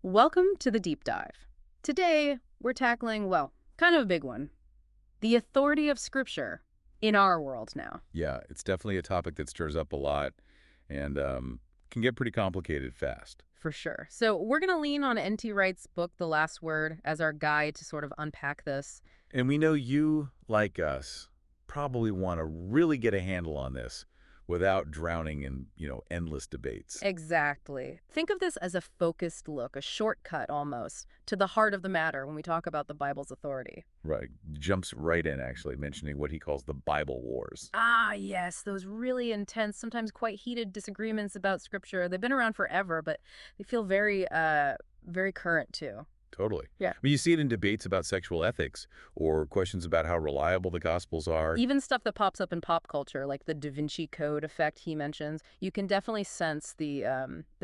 Welcome to the deep dive. Today, we're tackling, well, kind of a big one. The authority of Scripture in our world now. Yeah, it's definitely a topic that stirs up a lot and can get pretty complicated fast. For sure. So we're going to lean on N.T. Wright's book, The Last Word, as our guide to sort of unpack this. And we know you, like us, probably want to really get a handle on this without drowning in, endless debates. Exactly. Think of this as a focused look, a shortcut almost, to the heart of the matter when we talk about the Bible's authority. Right. Jumps right in, actually, mentioning what he calls the Bible Wars. Ah, yes, those really intense, sometimes quite heated disagreements about Scripture. They've been around forever, but they feel very current too. Totally. Yeah. I mean, you see it in debates about sexual ethics or questions about how reliable the Gospels are. Even stuff that pops up in pop culture, like the Da Vinci Code effect he mentions, you can definitely sense the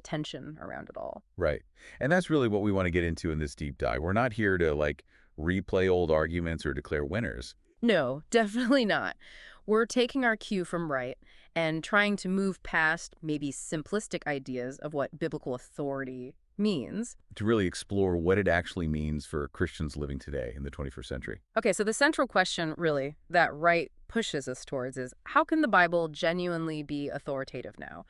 tension around it all. Right. And that's really what we want to get into in this deep dive. We're not here to, replay old arguments or declare winners. No, definitely not. We're taking our cue from Wright and trying to move past maybe simplistic ideas of what biblical authority means. To really explore what it actually means for Christians living today in the 21st century. Okay, so the central question, really, that Wright pushes us towards is how can the Bible genuinely be authoritative now?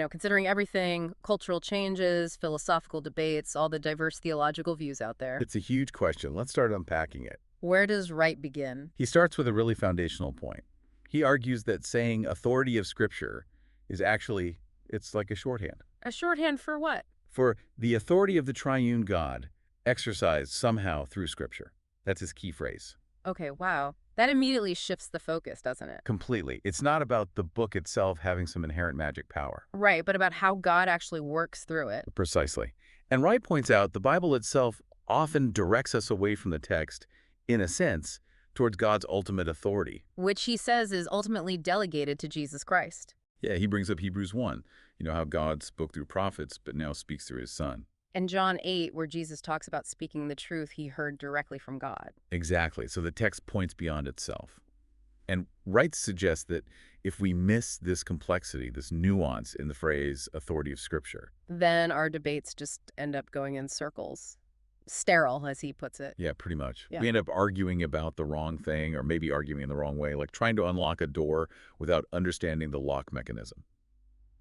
Considering everything, cultural changes, philosophical debates, all the diverse theological views out there. It's a huge question. Let's start unpacking it. Where does Wright begin? He starts with a really foundational point. He argues that saying authority of Scripture is actually, it's like a shorthand. A shorthand for what? For the authority of the triune God exercised somehow through Scripture. That's his key phrase. Okay, wow. That immediately shifts the focus, doesn't it? Completely. It's not about the book itself having some inherent magic power. Right, but about how God actually works through it. Precisely. And Wright points out the Bible itself often directs us away from the text, in a sense, towards God's ultimate authority. Which he says is ultimately delegated to Jesus Christ. Yeah, he brings up Hebrews 1, how God spoke through prophets, but now speaks through his Son. And John 8, where Jesus talks about speaking the truth he heard directly from God. Exactly. So the text points beyond itself. And Wright suggests that if we miss this complexity, this nuance in the phrase authority of Scripture, then our debates just end up going in circles. Sterile, as he puts it. yeah, pretty much. Yeah. We end up arguing about the wrong thing or maybe arguing in the wrong way, like trying to unlock a door without understanding the lock mechanism.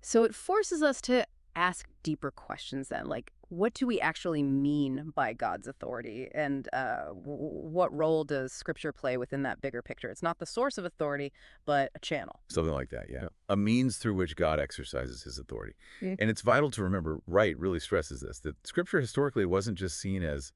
So it forces us to ask deeper questions then, like what do we actually mean by God's authority, and what role does Scripture play within that bigger picture? It's not the source of authority, but a channel. Something like that, yeah. A means through which God exercises his authority. Yeah. And it's vital to remember, Wright really stresses this, that Scripture historically wasn't just seen as,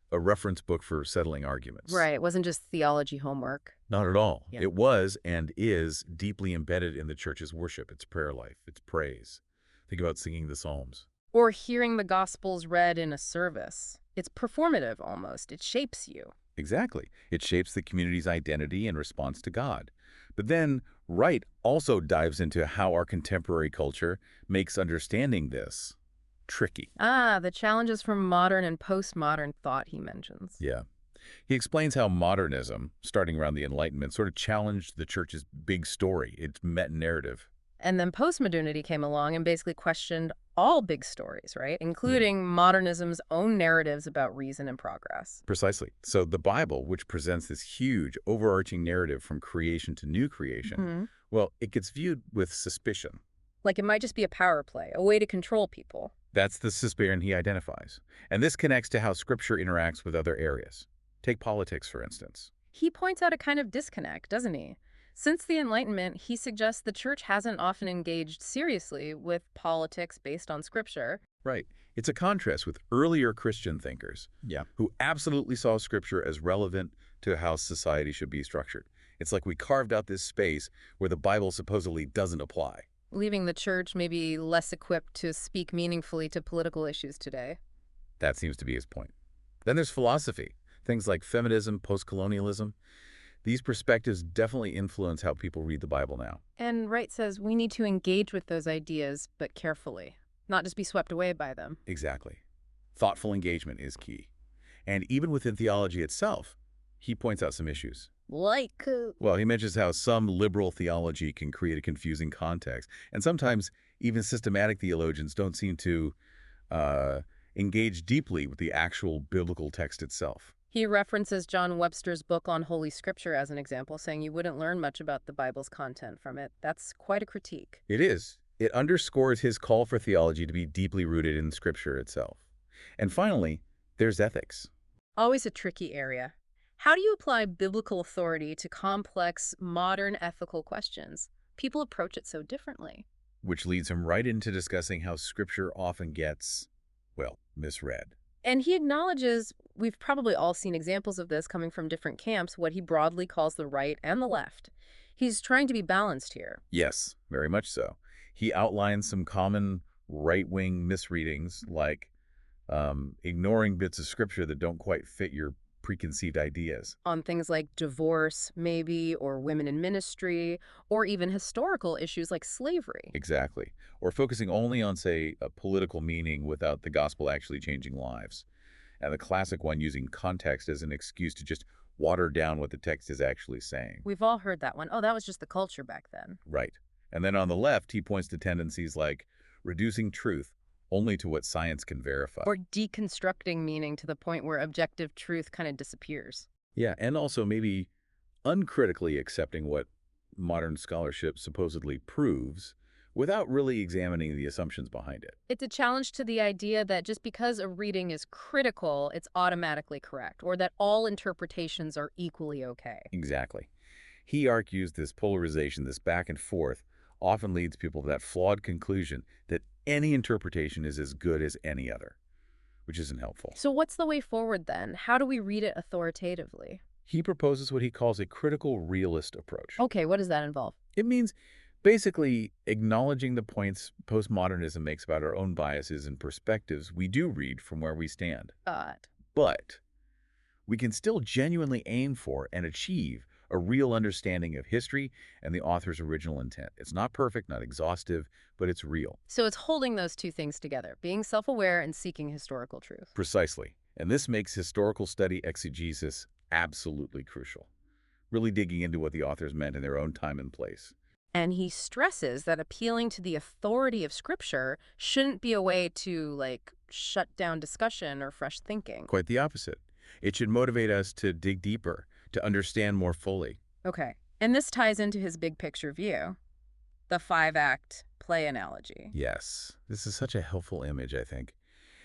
a reference book for settling arguments. Right, it wasn't just theology homework. Not at all. Yeah. It was and is deeply embedded in the church's worship, its prayer life, its praise. Think about singing the Psalms. Or hearing the Gospels read in a service. It's performative almost. It shapes you. Exactly. It shapes the community's identity in response to God. But then Wright also dives into how our contemporary culture makes understanding this tricky. Ah, the challenges from modern and postmodern thought he mentions. Yeah. He explains how modernism, starting around the Enlightenment, sort of challenged the church's big story, its meta-narrative. And then postmodernity came along and basically questioned all big stories, right? Including modernism's own narratives about reason and progress. Precisely. So the Bible, which presents this huge overarching narrative from creation to new creation, well, it gets viewed with suspicion. Like it might just be a power play, a way to control people. That's the suspicion he identifies. And this connects to how Scripture interacts with other areas. Take politics, for instance. He points out a kind of disconnect, doesn't he? Since the Enlightenment, he suggests the church hasn't often engaged seriously with politics based on Scripture. Right. It's a contrast with earlier Christian thinkers who absolutely saw Scripture as relevant to how society should be structured. It's like we carved out this space where the Bible supposedly doesn't apply. Leaving the church maybe less equipped to speak meaningfully to political issues today. That seems to be his point. Then there's philosophy. Things like feminism, post-colonialism. These perspectives definitely influence how people read the Bible now. And Wright says we need to engage with those ideas, but carefully, not just be swept away by them. Exactly. Thoughtful engagement is key. And even within theology itself, he points out some issues. Well, he mentions how some liberal theology can create a confusing context, and sometimes even systematic theologians don't seem to engage deeply with the actual biblical text itself. He references John Webster's book on Holy Scripture as an example, saying you wouldn't learn much about the Bible's content from it. That's quite a critique. It is. It underscores his call for theology to be deeply rooted in Scripture itself. And finally, there's ethics. Always a tricky area. How do you apply biblical authority to complex, modern ethical questions? People approach it so differently. Which leads him right into discussing how Scripture often gets, well, misread. And he acknowledges we've probably all seen examples of this coming from different camps, what he broadly calls the right and the left. He's trying to be balanced here. Yes, very much so. He outlines some common right-wing misreadings, like ignoring bits of Scripture that don't quite fit your preconceived ideas. On things like divorce, maybe, or women in ministry, or even historical issues like slavery. Exactly. Or focusing only on, say, a political meaning without the gospel actually changing lives. And the classic one using context as an excuse to just water down what the text is actually saying. We've all heard that one. Oh, that was just the culture back then. Right. And then on the left, he points to tendencies like reducing truth only to what science can verify. Or deconstructing meaning to the point where objective truth kind of disappears. Yeah, and also maybe uncritically accepting what modern scholarship supposedly proves without really examining the assumptions behind it. It's a challenge to the idea that just because a reading is critical, it's automatically correct, or that all interpretations are equally okay. Exactly. He argues this polarization, this back and forth, often leads people to that flawed conclusion that any interpretation is as good as any other, which isn't helpful. So what's the way forward then? How do we read it authoritatively? He proposes what he calls a critical realist approach. Okay, what does that involve? It means basically acknowledging the points postmodernism makes about our own biases and perspectives we do read from where we stand. But we can still genuinely aim for and achieve a real understanding of history and the author's original intent. It's not perfect, not exhaustive, but it's real. So it's holding those two things together, being self-aware and seeking historical truth. Precisely. And this makes historical study exegesis absolutely crucial, really digging into what the authors meant in their own time and place. And he stresses that appealing to the authority of Scripture shouldn't be a way to, like, shut down discussion or fresh thinking. Quite the opposite. It should motivate us to dig deeper, to understand more fully. Okay. And this ties into his big picture view, the 5-act play analogy. Yes, this is such a helpful image, I think.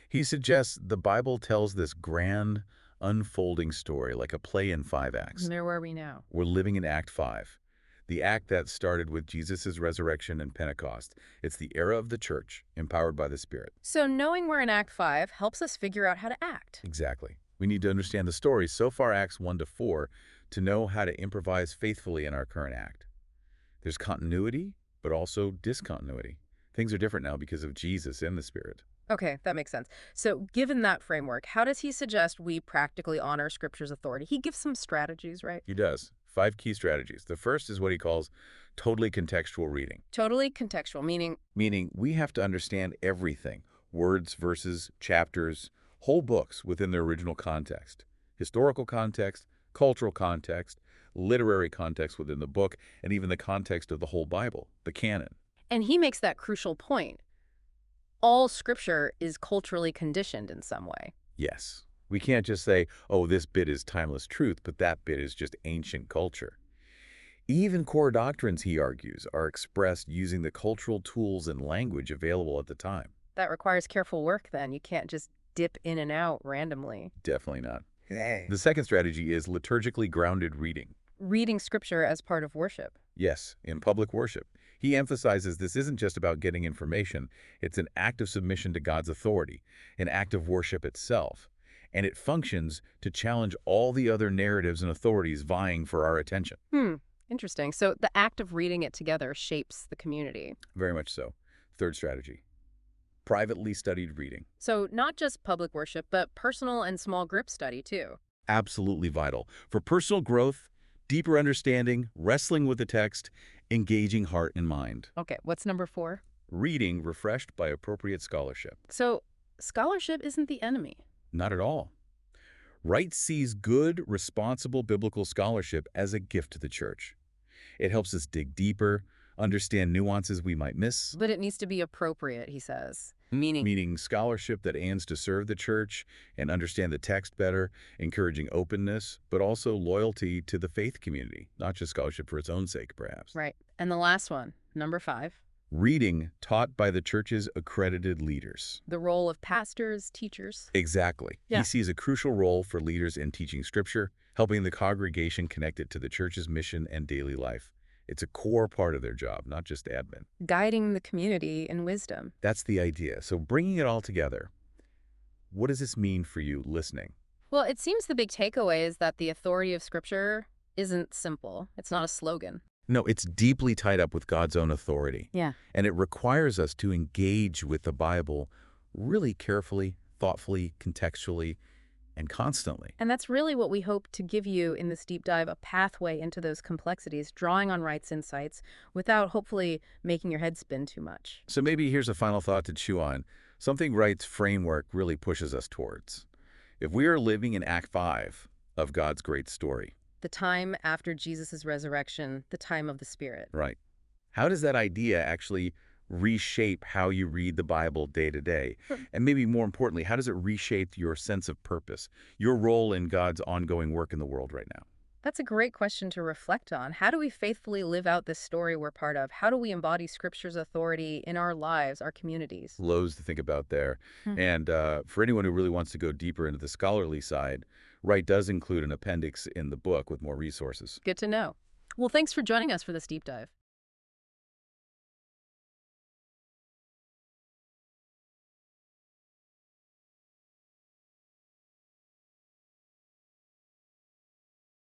He suggests the Bible tells this grand, unfolding story like a play in 5 acts. And where are we now? We're living in Act 5, the act that started with Jesus' resurrection and Pentecost. It's the era of the church, empowered by the Spirit. So knowing we're in Act 5 helps us figure out how to act. Exactly. We need to understand the story so far, Acts 1 to 4, to know how to improvise faithfully in our current act. There's continuity, but also discontinuity. Things are different now because of Jesus and the Spirit. Okay, that makes sense. So given that framework, how does he suggest we practically honor Scripture's authority? He gives some strategies, right? He does. 5 key strategies. The first is what he calls totally contextual reading. Totally contextual, meaning? Meaning we have to understand everything, words, verses, chapters, whole books within their original context. Historical context, cultural context, literary context within the book, and even the context of the whole Bible, the canon. And he makes that crucial point. All Scripture is culturally conditioned in some way. Yes. We can't just say, oh, this bit is timeless truth, but that bit is just ancient culture. Even core doctrines, he argues, are expressed using the cultural tools and language available at the time. That requires careful work then. You can't just dip in and out randomly. Definitely not. The second strategy is liturgically grounded reading. Reading Scripture as part of worship. Yes, in public worship. He emphasizes this isn't just about getting information. It's an act of submission to God's authority, an act of worship itself. And it functions to challenge all the other narratives and authorities vying for our attention. Interesting. So the act of reading it together shapes the community. Very much so. Third strategy, privately studied reading. So not just public worship, but personal and small group study too. Absolutely vital for personal growth, deeper understanding, wrestling with the text, engaging heart and mind. Okay, what's number 4? Reading refreshed by appropriate scholarship. So scholarship isn't the enemy. Not at all. Wright sees good, responsible biblical scholarship as a gift to the church. It helps us dig deeper, understand nuances we might miss. But it needs to be appropriate, he says. Meaning? Meaning scholarship that aims to serve the church and understand the text better, encouraging openness, but also loyalty to the faith community, not just scholarship for its own sake, perhaps. Right. And the last one, number 5. Reading taught by the church's accredited leaders. The role of pastors, teachers. Exactly. Yeah. He sees a crucial role for leaders in teaching Scripture, helping the congregation connect it to the church's mission and daily life. It's a core part of their job, not just admin. Guiding the community in wisdom. That's the idea. So bringing it all together, what does this mean for you listening? Well, it seems the big takeaway is that the authority of Scripture isn't simple. It's not a slogan. No, it's deeply tied up with God's own authority. Yeah. And it requires us to engage with the Bible really carefully, thoughtfully, contextually, and constantly. And that's really what we hope to give you in this deep dive, a pathway into those complexities, drawing on Wright's insights without hopefully making your head spin too much. So maybe here's a final thought to chew on, something Wright's framework really pushes us towards. If we are living in Act 5 of God's great story, The time after Jesus' resurrection, the time of the Spirit. right, how does that idea actually reshape how you read the Bible day to day? And maybe more importantly, how does it reshape your sense of purpose, your role in God's ongoing work in the world right now? That's a great question to reflect on. How do we faithfully live out this story we're part of? How do we embody Scripture's authority in our lives, our communities? Loads to think about there. Hmm. And for anyone who really wants to go deeper into the scholarly side, Wright does include an appendix in the book with more resources. Good to know. Well, thanks for joining us for this deep dive.